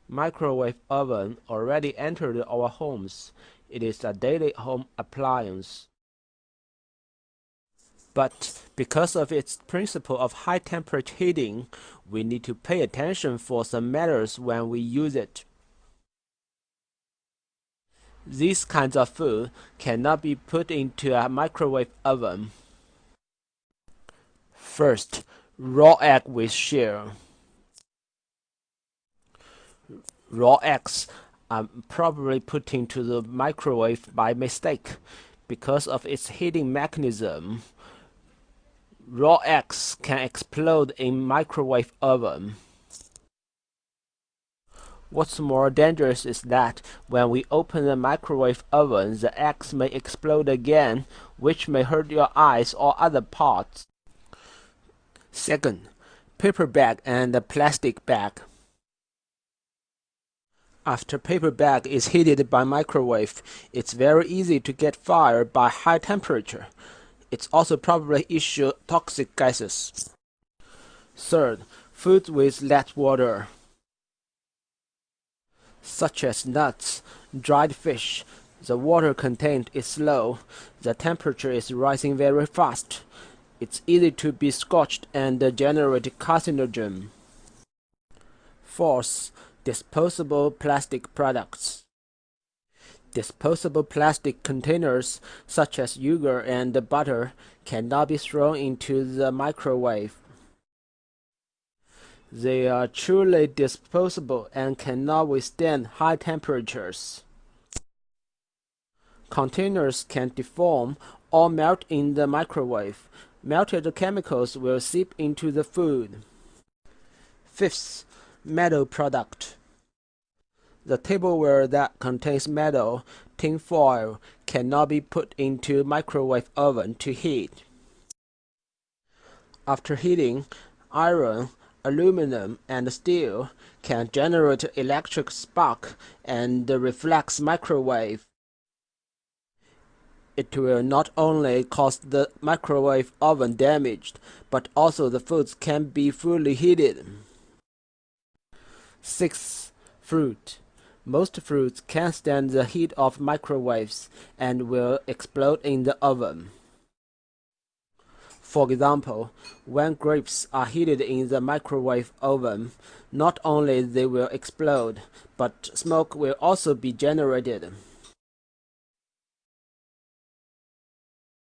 Microwave oven already entered our homes. It is a daily home appliance. But because of its principle of high temperature heating, we need to pay attention for some matters when we use it. These kinds of food cannot be put into a microwave oven. First, raw egg with shell. Raw eggs are probably put into the microwave by mistake because of its heating mechanism. Raw eggs can explode in microwave oven. What's more dangerous is that when we open the microwave oven, the eggs may explode again, which may hurt your eyes or other parts. Second, paper bag and plastic bag. After paper bag is heated by microwave, it's very easy to get fired by high temperature. It also probably issue toxic gases. Third, food with less water, such as nuts, dried fish. The water content is low. The temperature is rising very fast. It's easy to be scorched and generate carcinogen. Fourth, disposable plastic products. Disposable plastic containers, such as yogurt and butter, cannot be thrown into the microwave. They are truly disposable and cannot withstand high temperatures. Containers can deform or melt in the microwave. Melted chemicals will seep into the food. Fifth, metal product. The tableware that contains metal, tin foil, cannot be put into microwave oven to heat. After heating, iron, aluminum, and steel can generate electric spark and reflex microwave. It will not only cause the microwave oven damaged, but also the foods can be fully heated. Sixth, fruit. Most fruits can stand the heat of microwaves and will explode in the oven. For example, when grapes are heated in the microwave oven, not only they will explode, but smoke will also be generated.